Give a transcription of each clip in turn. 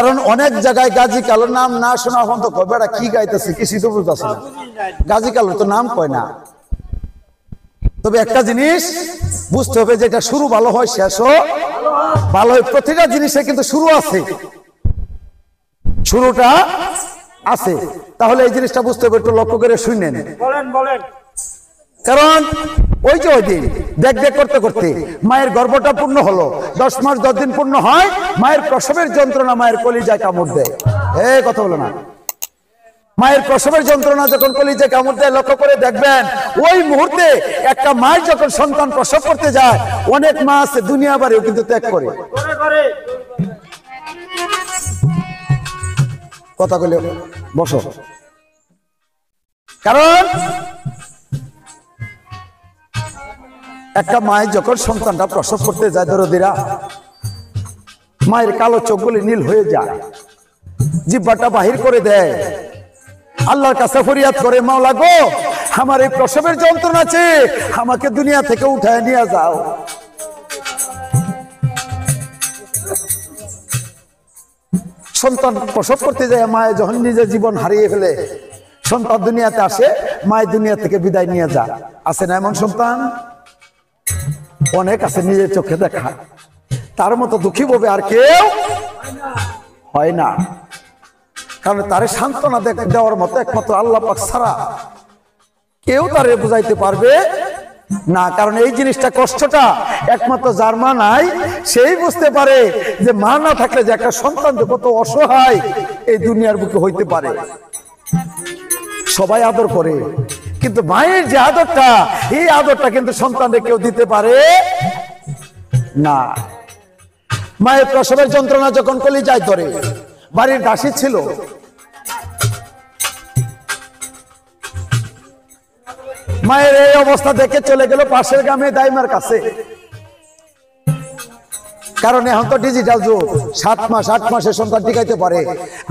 কারণ অনেক জায়গায় গাজী কালোর নাম না শোনা পর্যন্ত কবে এটা কি গাইতেছে কিছুই তো বুঝতেছে না, গাজী কালোর তো নাম কয় না। তবে একটা জিনিস বুঝতে হবে যে এটা শুরু ভালো হয় শেষও ভালো হয়, প্রতিটা জিনিসে কিন্তু শুরু আছে, শুরুটা আছে। তাহলে এই জিনিসটা বুঝতে হবে, একটু লক্ষ্য করে শুনেন। বলেন। কারণ ওই যে ওই দিন দেখ করতে করতে মায়ের গর্ভটা পূর্ণ হলো, 10 মাস 10 দিন পূর্ণ হয়, মায়ের প্রসবের যন্ত্রণা মায়ের কলিজায় কামড় দেয়। কথা বলো না, মায়ের প্রসবের যন্ত্রণা যখন কলিজায় কামড় দেয়, লক্ষ্য করে দেখবেন ওই মুহূর্তে একটা মায়ের যখন সন্তান প্রসব করতে যায়, অনেক মা আছে দুনিয়া বাড়িও কিন্তু ত্যাগ করে। কথা বলে বসো। কারণ একটা মায়ের যখন সন্তানটা প্রসব করতে যায়, দরদিরা, মায়ের কালো চোখগুলি নীল হয়ে যায়, জিহ্বাটা বাহির করে দেয়, আল্লাহর কাছে ফরিয়াদ করে, মাওলা গো, আমার এই প্রসবের যন্ত্রণা আছে, আমাকে দুনিয়া থেকে উঠায় নিয়ে যাও। সন্তান প্রসব করতে যায়, মায়ের যখন নিজের জীবন হারিয়ে ফেলে, সন্তান দুনিয়াতে আসে, মায়ের দুনিয়া থেকে বিদায় নিয়ে যায়। আছে না এমন সন্তান? অনেক আছে, নিজের চোখে দেখা। তার মতো দুঃখী ভাবে আর কেউ হয় না, কারণ তারে সান্ত্বনা দেওয়ার মতো একমাত্র আল্লাহ পাক ছাড়া কেউ তারে বুঝাইতে পারবে না। কারণ এই জিনিসটা, কষ্টটা একমাত্র যার মা নাই সেই বুঝতে পারে যে মা না থাকলে যে একটা সন্তান যে কত অসহায় এই দুনিয়ার বুকে হইতে পারে। সবাই আদর করে, কিন্তু মায়ের যে আদরটা, এই আদরটা কিন্তু সন্তানকে কেউ দিতে পারে না। মায়ের প্রসবের যন্ত্রণা যখন কলিজায় ধরে, বাড়ির দাসী ছিল, মায়ের এই অবস্থা দেখে চলে গেল পাশের গ্রামে দাইমার কাছে। কারণ এখন তো ডিজিটাল যুগ, 7 মাস 8 মাসে সন্তান টিকাইতে পারে।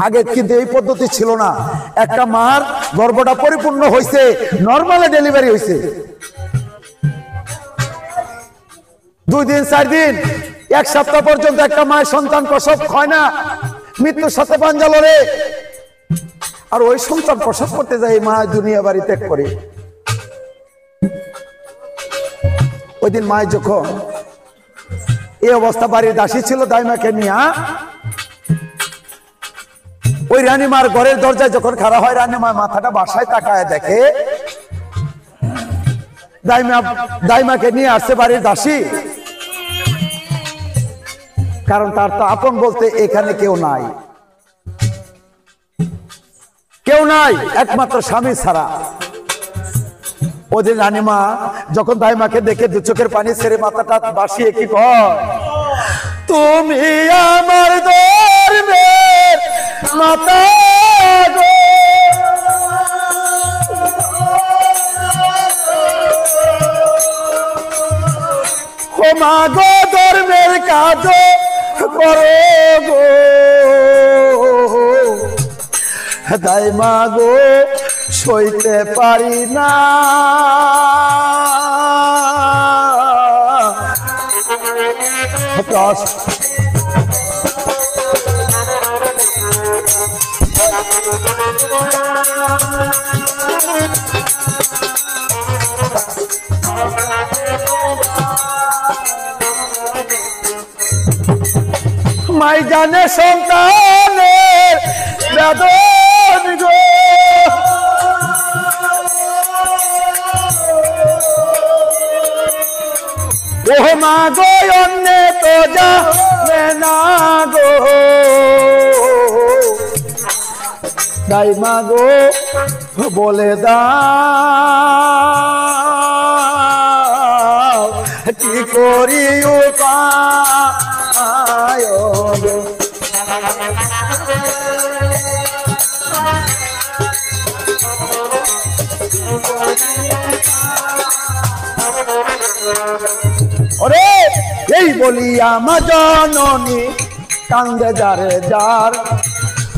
আগে কিন্তু এই পদ্ধতি ছিল না। একটা মার গর্ভটা পরিপূর্ণ হয়েছে, নর্মালে ডেলিভারি হয়েছে, 2 দিন 4 দিন 1 সপ্তাহ পর্যন্ত একটা মায়ের সন্তান প্রসব হয় না, মৃত্যুর সাথে পাঞ্জা লড়ে। আর ওই সন্তান প্রসব করতে যায়, মা দুনিয়া বাড়ি ত্যাগ করে। ওই দিন মায়ের যখন এই অবস্থা, বাড়ির দাসী ছিল দাইমাকে নিয়ে, ওই রানীমার ঘরের দরজায় যখন খাড়া হয়, রানীমা মাথাটা বাসায় তাকায় দেখে দাইমাকে নিয়ে আসছে বাড়ির দাসী। কারণ তার তো আপন বলতে এখানে কেউ নাই, কেউ নাই একমাত্র স্বামী ছাড়া। ওদের রানীমা যখন দাইমাকে দেখে 2 চোখের পানি ছেড়ে মাথাটা বাসিয়ে কি কয়, তুমি আমার ধর্মের মাতা গো, ও মা গো, ধর্মের কাজ করো গো, দাইমা গো, সইতে পারি না, মাই জানে সন্তানের বেদন গো, ও মা গো, অন্য তো জানে না গো, দাইমা গো, বলে দাও কি করি উপায় গো। ওরে এই বলিয়া মা জননী কান্দে যারে যার,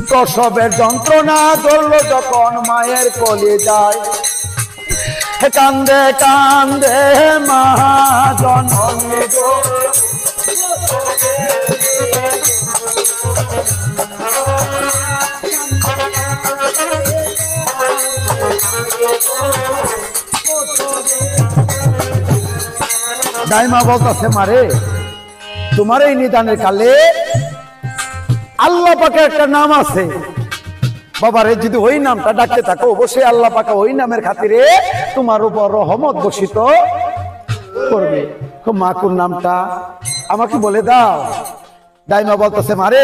প্রসবের যন্ত্রণা ধরল যখন মায়ের কলিজায়, কান্দে কান্দে মা জননী গো, দাইমা বলতেছে মারে তোমার এই নিদানের কালে আল্লাহ পাকের একটা নাম আছে বাবারে, যদি ওই নামটা ডাকতে থাকো অবশ্যই আল্লাহ পাক ওই নামের খাতিরে তোমার উপর রহমত বর্ষিত করবে। মা কোন নামটা আমাকে বলে দাও। দাইমা বলতেছে মারে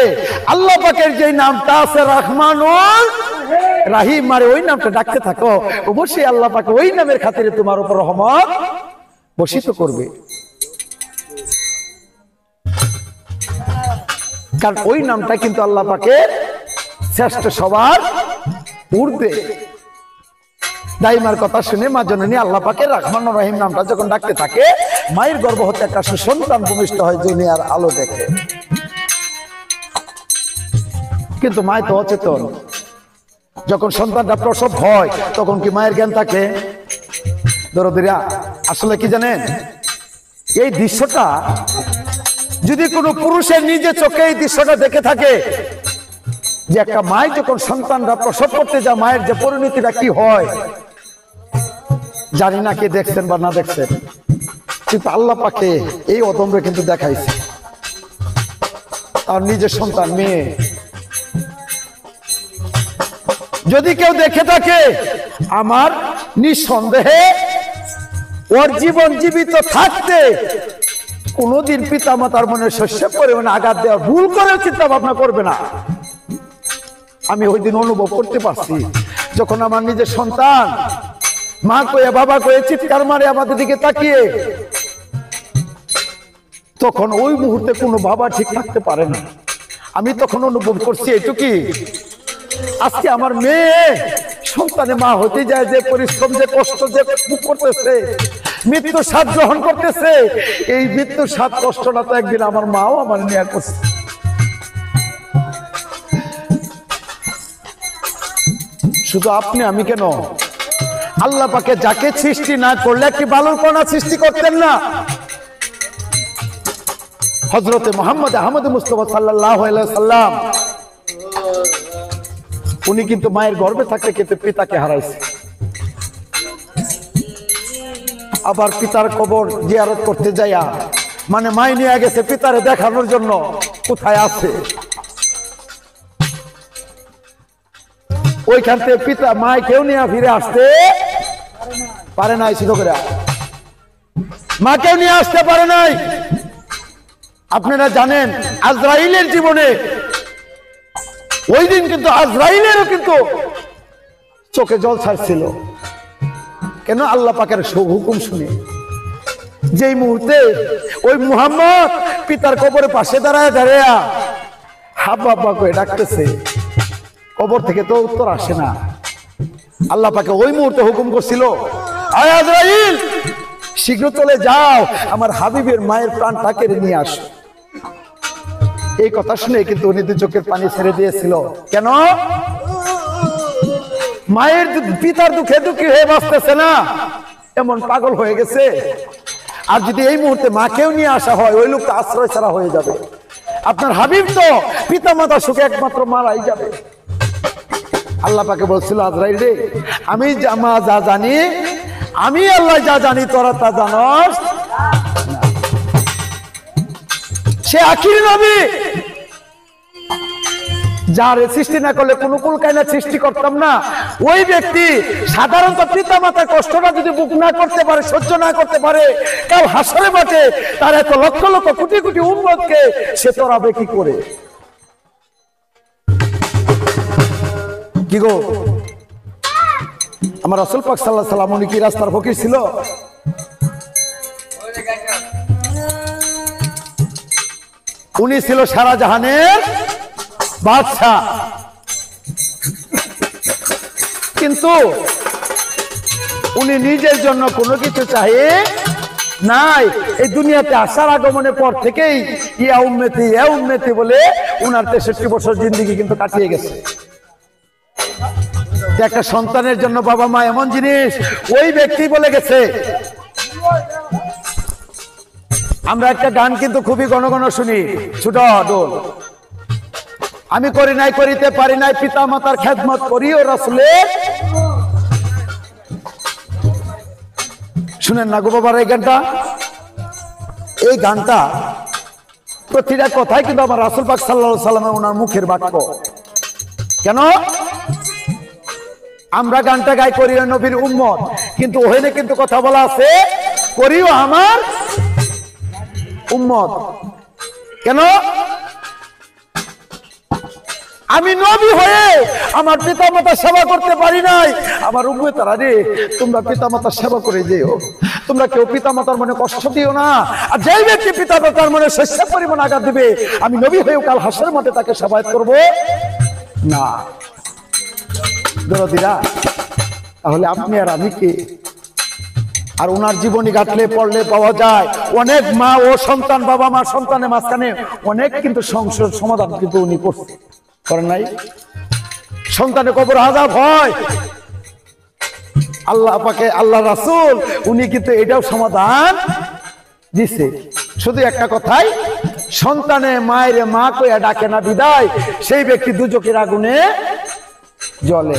আল্লাহ পাকের যে নামটা আছে রহমানুর রাহিম, মারে ওই নামটা ডাকতে থাকো অবশ্যই আল্লাহ পাক ওই নামের খাতিরে তোমার উপর রহমত বর্ষিত করবে। কারণ ওই নামটা কিন্তু আল্লাহ পাকের শ্রেষ্ঠ, সবার ঊর্ধ্বে। দাইমার কথা শুনে মা জননী আল্লাহ পাকের রহমান রহিম নামটা যখন ডাকতে থাকে মায়ের গর্ভ হতে একটা সুসন্তান ভূমিষ্ঠ হয় দুনিয়ার আলো দেখে। কিন্তু মায় তো অচেতন, যখন সন্তানটা প্রসব হয় তখন কি মায়ের জ্ঞান থাকে? দরদিরা আসলে কি জানেন, এই দৃশ্যটা যদি কোনো পুরুষের নিজে চোখে এই দৃশ্যটা দেখে থাকে যে একটা মায় যখন সন্তানরা প্রসব করতে যায় মায়ের যে পরিণতিটা কি হয়, জানি না কে দেখছেন বা না দেখছেন, কিন্তু আল্লাহ পাকে এই অদম্রে কিন্তু দেখাইছে আর নিজের সন্তান মেয়ে যদি কেউ দেখে থাকে আমার নিঃসন্দেহে ওর জীবন জীবিত থাকতে কোনদিন পিতা মাতার মনে শস্য পরিমাণে আঘাত দেওয়া ভুল করে চিন্তা ভাবনা করবে না। আমি ওই দিন অনুভব করতে পারছি যখন আমার নিজের সন্তান মা কয়ে বাবা কয়ে চিৎকার মারে আমাদের দিকে তাকিয়ে, তখন ওই মুহূর্তে কোনো বাবা ঠিক থাকতে পারে না। আমি তখন অনুভব করছি এটুকি, আজকে আমার মেয়ে সন্তানে মা হতে যায় যে পরিশ্রম যে কষ্ট যে করতেছে, মৃত্যু স্বাদ গ্রহণ করতেছে, এই মৃত্যু স্বাদ কষ্টটা তো একদিন আমার মাও আমার নিয়ে করছে। শুধু আপনি আমি কেন, আল্লাহ পাকে যাকে সৃষ্টি না করলে কি বালুর কণা সৃষ্টি করতেন না? হযরতে মুহাম্মদ আহমদ মুস্তাফা সাল্লাল্লাহু আলাইহি সাল্লাম উনি কিন্তু মায়ের গর্ভে থাকতে কিন্তু পিতাকে হারাইছে। আবার পিতার কবর জিয়ারত করতে যাইয়া মানে মাই নিয়ে গেছে পিতারে দেখানোর জন্য কোথায় আছে, ওইখান থেকে পিতা মায় কেউ নিয়ে ফিরে আসতে পারে নাই, শুধু করে মা কেউ নিয়ে আসতে পারে নাই। আপনারা জানেন আজরাইলের জীবনে ওই দিন কিন্তু আজরাইলেরও কিন্তু চোখে জল ছাড়ছিল। কেন? আল্লাহ পাকের হুকুম শুনে। যেই মুহূর্তে ওই মুহাম্মদ পিতার কবরের পাশে দাঁড়ায় দাঁড়ায়া হাব্বা হাব্বা করে ডাকতেছে, কবর থেকে তো উত্তর আসে না। আল্লাহ পাকে ওই মুহূর্তে হুকুম করছিল, আয় আজরাইল শীঘ্র চলে যাও, আমার হাবিবের মায়ের প্রাণটা কেড়ে নিয়ে আসো। এই কথা শুনে কিন্তু উনি চোখের পানি ছেড়ে দিয়েছিল। কেন? মায়ের পিতার দুঃখে দুঃখী হয়ে বাঁচতেছে না, এমন পাগল হয়ে গেছে। আর যদি এই মুহূর্তে মাকেও নিয়ে আসা হয় ওই লোকটা আশ্রয় ছাড়া হয়ে যাবে। আপনার হাবিব তো পিতা মাতা সুখে একমাত্র মারাই যাবে। আল্লাহ পাকে বলছিল, আজরাইল রে আমি যা জানি, আমি আল্লাহ যা জানি তোরা তা জানস। সে আখির নবী, যার সৃষ্টি না করলে কোন কুল কায়না সৃষ্টি করতাম না। ওই ব্যক্তি সাধারণত পিতা মাতার কষ্টটা যদি বুক না করতে পারে, সহ্য না করতে পারে, কাল হাসরে মাঠে তার এত লক্ষ লক্ষ কোটি কোটি উম্মতকে সে তরাবে কি করে? কি গো, আমার রাসূল পাক সাল্লাল্লাহু আলাইহি সাল্লাম উনি কি রাস্তার ফকির ছিল? উনি ছিল সারা জাহানের বাদশাহ। কিন্তু উনি নিজের জন্য কোনো কিছু চাহে নাই। এই দুনিয়াতে আসার আগমনের পর থেকেই ইয়া উম্মতি বলে উনার 63 বছর জিন্দেগি কিন্তু কাটিয়ে গেছে। একটা সন্তানের জন্য বাবা মা এমন জিনিস ওই ব্যক্তি বলে গেছে। আমরা একটা গান কিন্তু খুবই ঘন ঘন শুনি, ছোট দোল, আমি করি নাই করিতে পারি নাই পিতা মাতার খেদমত করিও রাসূলের। শুনেন না গো বাবার এই গানটা? এই গানটা প্রতিটা কথাই কিন্তু আমার রাসূল পাক সাল্লাল্লাহু আলাইহি সাল্লামের ওনার মুখের বাক্য। কেন আমরা গানটা গাই করিও নবীর উম্মত, কিন্তু ওখানে কিন্তু কথা বলা আছে করিও আমার উম্মত। কেন আমি নবী হয়ে আমার পিতামাতার সেবা করতে পারি নাই, আমার উম্মতেরা রে তোমরা পিতামাতার সেবা করে যেও, তোমরা কেউ পিতামাতার মনে কষ্ট দিও না। আর যেই ব্যক্তি পিতামাতার মনে শস্য পরিমাণ আঘাত দিবে, আমি নবী হয়েও কাল হাসরের মাঠে তাকে সেবায়েত করব না। দরদিরা, তাহলে আপনি আর আমি কে? আর ওনার জীবনী ঘাটলে পড়লে পাওয়া যায় অনেক মা ও সন্তান, বাবা মা সন্তানের মাঝখানে অনেক কিন্তু সংসার সমাধান কিন্তু উনি করছে, করেন নাই? সন্তানের কবর আযাব হয়, আল্লাহ পাকে আল্লাহ রাসূল উনি কিন্তু এটাও সমাধান দিছে। শুধু একটা কথাই, সন্তানে মায়ের মা কইয়া ডাকে না বিদায়, সেই ব্যক্তি দুজকের আগুনে জ্বলে।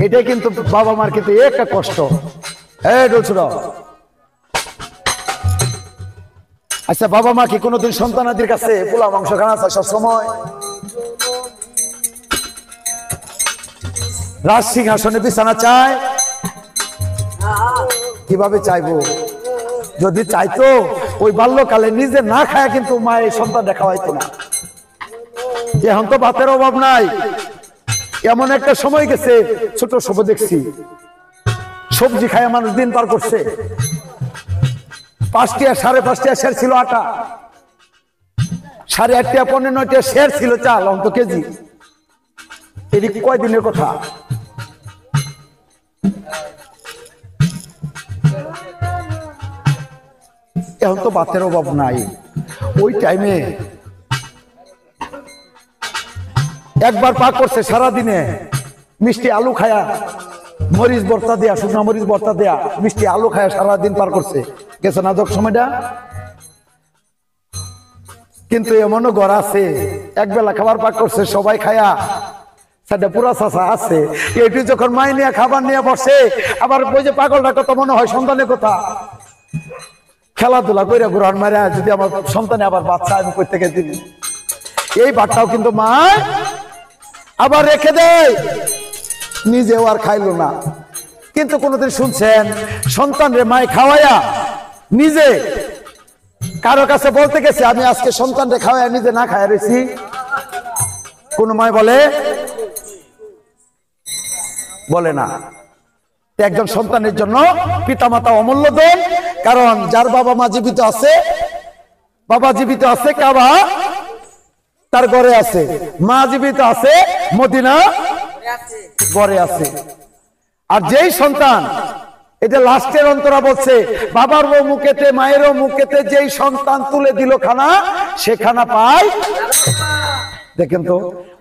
এটাই কিন্তু বাবা মার কিন্তু একটা কষ্ট। আচ্ছা, বাবা মা কি কোনোদিন সন্তানাদের কাছে পোলা মাংস খানা চায়? সব সময় রাজ সিংহাসনে বিছানা চায়? কিভাবে চাইবো? যদি চাইতো ওই বাল্যকালে নিজে না খায় কিন্তু মায়ের সন্তান দেখা হইতো না। এখন তো ভাতের অভাব নাই, এমন একটা সময় গেছে, ছোট সব দেখছি সবজি খায় মানুষ দিন পার করছে। 5 টাকা 5.5 টাকা শের ছিল আটা, 8.5 টাকা 9.5 টাকা শের ছিল চাল অন্ত কেজি। এটি কয়দিনের কথা? এখন তো ভাতের অভাব নাই। ওই টাইমে একবার পাক করছে সারাদিনে মিষ্টি আলু খায়া, মরিচ ভর্তা দেয়া, শুকনা মরিচ ভর্তা দেয়া, মিষ্টি আলু খায়া সারাদিন পার করছে। গেছে না দক সময়টা? কিন্তু এমনও ঘর আছে একবেলা খাবার পাক করছে, সবাই খায়া সেটা পুরা চাষা আছে। এটি যখন মাই নিয়ে খাবার নিয়ে বসে, আবার ওই যে পাগলটা কত মনে হয় সন্তানের কথা, খেলাধুলা করে ঘুরান মারা, যদি আমার সন্তানে আবার বাচ্চা আমি কই থেকে দিই, এই ভাতটাও কিন্তু মা আবার রেখে দেয়, নিজেও আর খাইলো না। কিন্তু কোনোদিন শুনছেন সন্তান রে মায় খাওয়াইয়া নিজে কারো কাছে বলতে গেছে আমি আজকে সন্তান রে খাওয়াইয়া নিজে না খাইয়া রয়েছি? কোন মায় বলে না। একজন সন্তানের জন্য পিতামাতা অমূল্য দেন, কারণ যার বাবা মা জীবিত আছে, বাবা জীবিত আছে কাবা তার ঘরে আছে, মা জীবিত আছে মদিনা ঘরে আছে। আর যেই সন্তান, এটা লাস্টের অন্তরা বলছে, বাবার মুখেতে মায়েরও মুখেতে যেই সন্তান তুলে দিল খানা, সে খানা পায়। দেখেন তো,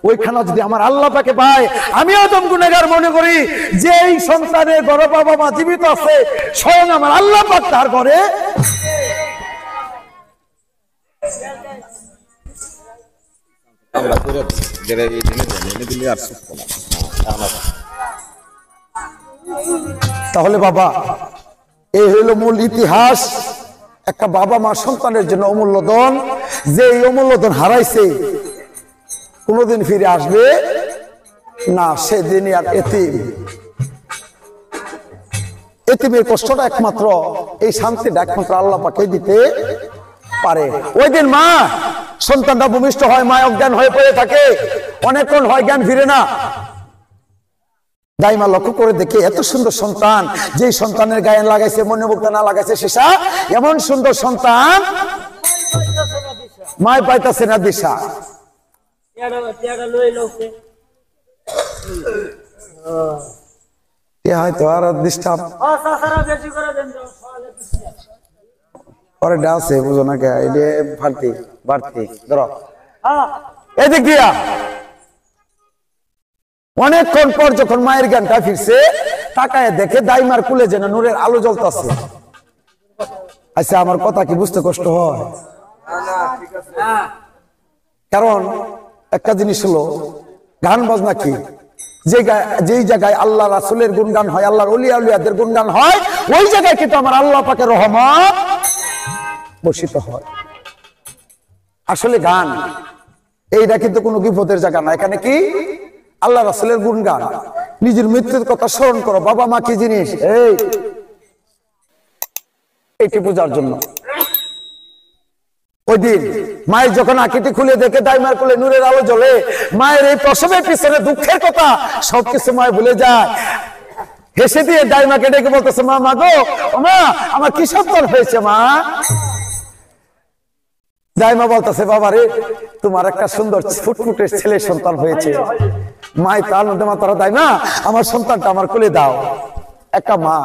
ওই খানা যদি আমার আল্লাহ পাকে পায়, আমি আদম গুনাহগার মনে করি যে এই সন্তানের ঘরে বাবা মা জীবিত আছে, স্বয়ং আমার আল্লাহ পাক তার ঘরে। তাহলে বাবা, এই হইল মূল ইতিহাস। একটা বাবা মা সন্তানের জন্য অমূল্য ধন, যে এই অমূল্য ধন হারাইছে কোনোদিন ফিরে আসবে না, সেদিন আর এতিম। এতিমের কষ্টটা একমাত্র, এই শান্তিটা একমাত্র আল্লাহ পাকে দিতে পারে। ওই দিন মা সন্তানটা ভূমিষ্ঠ হয়, মা অজ্ঞান হয়ে পড়ে থাকে, অনেকক্ষণ হয় জ্ঞান ফিরে না। দাইমা লক্ষ্য করে দেখে এত সুন্দর সন্তান, যেই সন্তানের গায়ে লাগাইছে মনে মুক্তা না লাগাইছে সীসা, এমন সুন্দর সন্তান মায় পাইতাছে না দিশা। হয়তো আর ডিস্টার্ব পরে ডালছে, বুঝো না কে? এটা বাড়তি বাড়তি ধরো এদিক দিয়া। অনেকক্ষণ পর যখন মায়ের জ্ঞানটা ফিরছে, তাকায় দেখে দাইমার কুলে যেন নূরের আলো জ্বলতেছে। আচ্ছা, আমার কথা কি বুঝতে কষ্ট হয়? কারণ একটা জিনিস হলো, গান বাজনা কি, যেই জায়গায় আল্লাহ রাসূলের গুণগান হয়, আল্লাহর ওলিয়া উলিয়াদের গুণগান হয়, ওই জায়গায় কিন্তু আমার আল্লাহ পাকের রহমত বর্ষিত হয়। আসলে গান এইটা কিন্তু কোনো বিপদের জায়গা না। এখানে কি আল্লাহ রাসূলের গুণগান, নিজের মৃত্যুর কথা স্মরণ করো। বাবা মা কি জিনিস এইটি বোঝার জন্য। ওই দিন মায়ের যখন আঁকিটি খুলে দেখে দাইমার কোলে নূরের আলো জ্বলে, মায়ের এই প্রসবের পিছনে দুঃখের কথা সবকিছু মায় ভুলে যায়। হেসে দিয়ে দাইমাকে ডেকে বলতেছে, মা মা গো, মা আমার কি সন্তান হয়েছে মা? দাইমা বলতেছে, বাবা রে তোমার একটা সুন্দর ফুটফুটের ছেলে সন্তান হয়েছে। মাই তার মধ্যে মা তারা দাইমা আমার সন্তানটা আমার কোলে দাও। একটা মা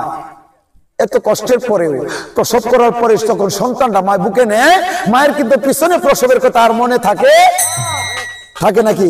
এত কষ্টের পরেও প্রসব করার পরে যখন সন্তানটা মায়ের বুকে নেয়, মায়ের কিন্তু পিছনে প্রসবের কথা আর মনে থাকে নাকি?